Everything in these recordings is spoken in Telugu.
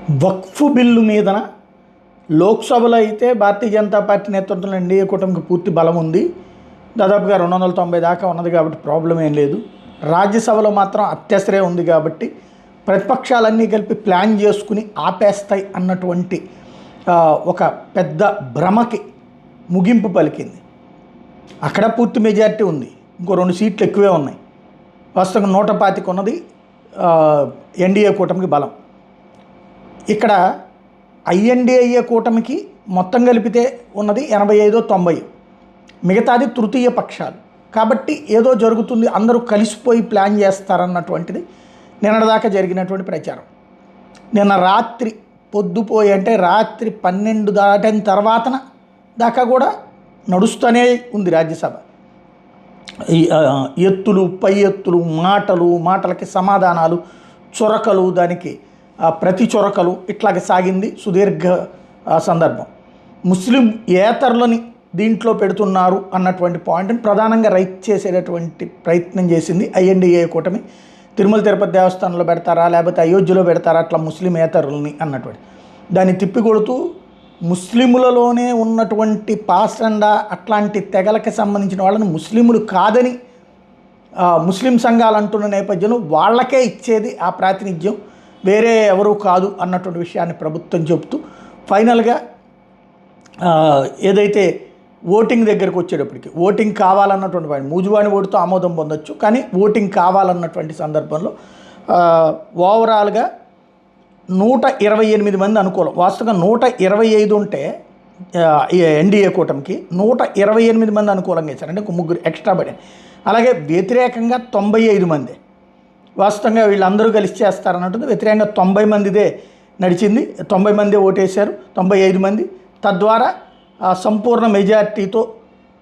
వక్ఫ్ బిల్లు మీదన లోక్సభలో అయితే భారతీయ జనతా పార్టీ నేతృత్వంలో ఎన్డీఏ కూటమికి పూర్తి బలం ఉంది. దాదాపుగా 290 దాకా ఉన్నది కాబట్టి ప్రాబ్లం ఏం లేదు. రాజ్యసభలో మాత్రం అత్యసరే ఉంది కాబట్టి ప్రతిపక్షాలన్నీ కలిపి ప్లాన్ చేసుకుని ఆపేస్తాయి అన్నటువంటి ఒక పెద్ద భ్రమకి ముగింపు పలికింది. అక్కడ పూర్తి మెజారిటీ ఉంది, ఇంకో 2 సీట్లు ఎక్కువే ఉన్నాయి. వాస్తవంగా 125 ఉన్నది ఎన్డీఏ కూటమికి బలం. ఇక్కడ ఐఎన్డీఏ కూటమికి మొత్తం కలిపితే ఉన్నది 85-90, మిగతాది తృతీయ పక్షాలు. కాబట్టి ఏదో జరుగుతుంది, అందరూ కలిసిపోయి ప్లాన్ చేస్తారన్నటువంటిది నిన్నటిదాకా జరిగినటువంటి ప్రచారం. నిన్న రాత్రి పొద్దుపోయి అంటే రాత్రి 12 దాటిన తర్వాతన దాకా కూడా నడుస్తూనే ఉంది రాజ్యసభ. ఎత్తులు పై ఎత్తులు, మాటలకి సమాధానాలు, చొరకలు, దానికి ప్రతి చొరకలు ఇట్లాగే సాగింది సుదీర్ఘ సందర్భం. ముస్లిం ఏతరులని దీంట్లో పెడుతున్నారు అన్నటువంటి పాయింట్ని ప్రధానంగా రైట్ చేసేటటువంటి ప్రయత్నం చేసింది ఐఎన్డీఏ కూటమి. తిరుమల తిరుపతి దేవస్థానంలో పెడతారా లేకపోతే అయోధ్యలో పెడతారా అట్లా ముస్లిం ఏతరులని అన్నటువంటి దాన్ని తిప్పికొడుతూ ముస్లిములలోనే ఉన్నటువంటి పాసండా అట్లాంటి తెగలకి సంబంధించిన వాళ్ళని ముస్లిములు కాదని ముస్లిం సంఘాలు అంటున్న నేపథ్యంలో వాళ్ళకే ఇచ్చేది ఆ ప్రాతినిధ్యం, వేరే ఎవరూ కాదు అన్నటువంటి విషయాన్ని ప్రభుత్వం చెబుతూ ఫైనల్గా ఏదైతే ఓటింగ్ దగ్గరకు వచ్చేటప్పటికి ఓటింగ్ కావాలన్నటువంటి వాడిని మూజువాణి ఓటుతో ఆమోదం పొందొచ్చు, కానీ ఓటింగ్ కావాలన్నటువంటి సందర్భంలో ఓవరాల్గా 128 మంది అనుకూలం. వాస్తవంగా 125 ఉంటే ఎన్డీఏ కూటమికి 128 మంది అనుకూలంగా ఇచ్చారు, అంటే 3 ఎక్స్ట్రా పడే. అలాగే వ్యతిరేకంగా 95 మంది. వాస్తవంగా వీళ్ళందరూ కలిసి చేస్తారన్నట్టు వ్యతిరేకంగా 90 మందిదే నడిచింది, 90 మంది ఓటేశారు, 95 మంది. తద్వారా సంపూర్ణ మెజార్టీతో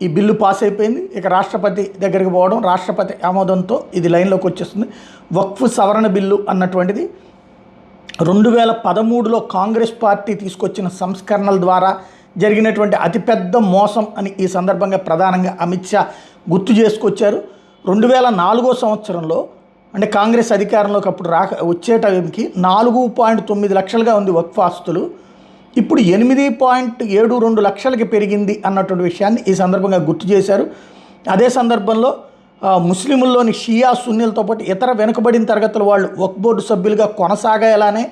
ఈ బిల్లు పాస్ అయిపోయింది. ఇక రాష్ట్రపతి దగ్గరికి పోవడం, రాష్ట్రపతి ఆమోదంతో ఇది లైన్లోకి వచ్చేస్తుంది. వక్ఫ్ సవరణ బిల్లు అన్నటువంటిది 2013లో కాంగ్రెస్ పార్టీ తీసుకొచ్చిన సంస్కరణల ద్వారా జరిగినటువంటి అతిపెద్ద మోసం అని ఈ సందర్భంగా ప్రధానంగా అమిత్ షా గుర్తు చేసుకొచ్చారు. 2004 సంవత్సరంలో అంటే కాంగ్రెస్ అధికారంలోకి అప్పుడు వచ్చే టైంకి 4.9 లక్షలుగా ఉంది వక్ఫ్ ఆస్తులు, ఇప్పుడు 8.72 లక్షలకి పెరిగింది అన్నటువంటి విషయాన్ని ఈ సందర్భంగా గుర్తు చేశారు. అదే సందర్భంలో ముస్లింల్లోని షియా సున్నీలతో పాటు ఇతర వెనుకబడిన తరగతుల వాళ్ళు వక్ఫ్ బోర్డు సభ్యులుగా కొనసాగేలానే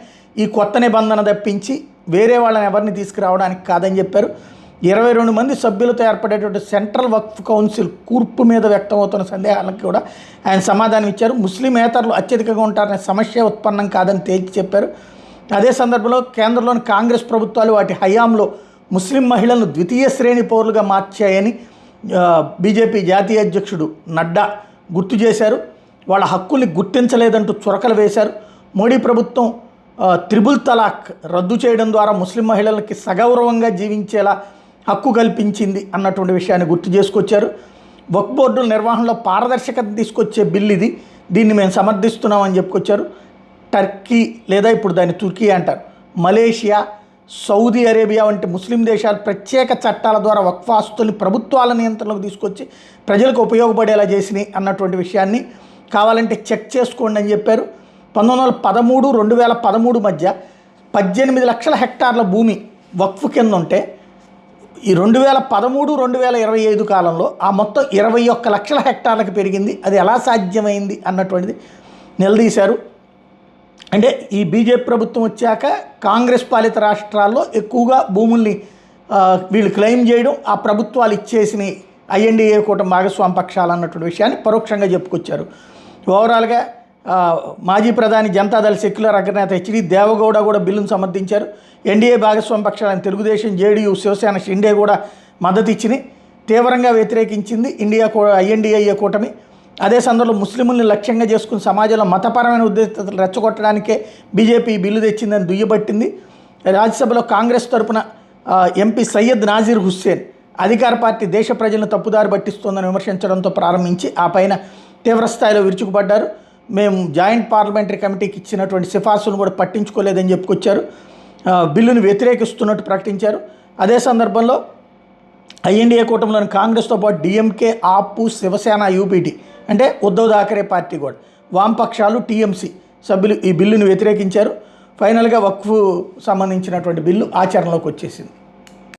ఈ కొత్త నిబంధన తప్పించి వేరే వాళ్ళని ఎవరిని తీసుకురావడానికి కాదని చెప్పారు. 22 మంది సభ్యులతో ఏర్పడేటువంటి సెంట్రల్ వక్ఫ్ కౌన్సిల్ కూర్పు మీద వ్యక్తమవుతున్న సందేహాలకు కూడా ఆయన సమాధానం ఇచ్చారు. ముస్లిమేతరులు అత్యధికంగా ఉంటారనే సమస్య ఉత్పన్నం కాదని తేల్చి చెప్పారు. అదే సందర్భంలో కేంద్రంలోని కాంగ్రెస్ ప్రభుత్వాలు వాటి హయాంలో ముస్లిం మహిళలను ద్వితీయ శ్రేణి పౌరులుగా మార్చాయని బీజేపీ జాతీయ అధ్యక్షుడు నడ్డా గుర్తు చేశారు. వాళ్ళ హక్కుల్ని గుర్తించలేదంటూ చురకలు వేశారు. మోడీ ప్రభుత్వం త్రిబుల్ తలాక్ రద్దు చేయడం ద్వారా ముస్లిం మహిళలకి సగౌరవంగా జీవించేలా హక్కు కల్పించింది అన్నటువంటి విషయాన్ని గుర్తు చేసుకొచ్చారు. వక్ఫ్ బోర్డుల నిర్వహణలో పారదర్శకత తీసుకొచ్చే బిల్లు ఇది, దీన్ని మేము సమర్థిస్తున్నామని చెప్పుకొచ్చారు. టర్కీ లేదా ఇప్పుడు దాన్ని తుర్కీ అంటారు, మలేషియా, సౌదీ అరేబియా వంటి ముస్లిం దేశాలు ప్రత్యేక చట్టాల ద్వారా వక్ఫ్ ఆస్తుల్ని ప్రభుత్వాల నియంత్రణలోకి తీసుకొచ్చి ప్రజలకు ఉపయోగపడేలా చేసినాయి అన్నటువంటి విషయాన్ని కావాలంటే చెక్ చేసుకోండి అని చెప్పారు. 1913-2013 మధ్య 18 లక్షల హెక్టార్ల భూమి వక్ఫ్ కింద ఉంటే ఈ 2013-2025 కాలంలో ఆ మొత్తం 21 లక్షల హెక్టార్లకు పెరిగింది. అది ఎలా సాధ్యమైంది అన్నటువంటిది నిలదీశారు. అంటే ఈ బీజేపీ ప్రభుత్వం వచ్చాక కాంగ్రెస్ పాలిత రాష్ట్రాల్లో ఎక్కువగా భూముల్ని వీళ్ళు క్లెయిమ్ చేయడం, ఆ ప్రభుత్వాలు ఇచ్చేసిన ఐఎన్డీఏ కూటమి భాగస్వామి పక్షాలు అన్నటువంటి విషయాన్ని పరోక్షంగా చెప్పుకొచ్చారు. ఓవరాల్గా మాజీ ప్రధాని జనతాదళ సెక్యులర్ అగ్రనేత హెచ్డి దేవగౌడ కూడా బిల్లును సమర్థించారు. ఎన్డీఏ భాగస్వామి పక్షాలను తెలుగుదేశం, జేడీయూ, శివసేన, షిండే కూడా మద్దతు ఇచ్చి తీవ్రంగా వ్యతిరేకించింది ఐఎన్డీఏ కూటమి. అదే సందర్భంలో ముస్లింలను లక్ష్యంగా చేసుకుని సమాజంలో మతపరమైన ఉద్రిక్తతలు రెచ్చగొట్టడానికే బీజేపీ బిల్లు తెచ్చిందని దుయ్యబట్టింది. రాజ్యసభలో కాంగ్రెస్ తరపున ఎంపీ సయ్యద్ నాజీర్ హుస్సేన్ అధికార పార్టీ దేశ ప్రజలను తప్పుదారి పట్టిస్తోందని విమర్శించడంతో ప్రారంభించి ఆ పైన తీవ్రస్థాయిలో విరుచుకుపడ్డారు. మేము జాయింట్ పార్లమెంటరీ కమిటీకి ఇచ్చినటువంటి సిఫార్సులను కూడా పట్టించుకోలేదని చెప్పుకొచ్చారు. బిల్లును వ్యతిరేకిస్తున్నట్టు ప్రకటించారు. అదే సందర్భంలో ఐఎన్డీఏ కూటమిలోని కాంగ్రెస్తో పాటు డిఎంకే, ఆపు, శివసేన, యూపీటీ అంటే ఉద్ధవ్ థాకరే పార్టీ కూడా వామపక్షాలు, టీఎంసీ సభ్యులు ఈ బిల్లును వ్యతిరేకించారు. ఫైనల్గా వక్ఫ్ సంబంధించినటువంటి బిల్లు ఆచరణలోకి వచ్చేసింది.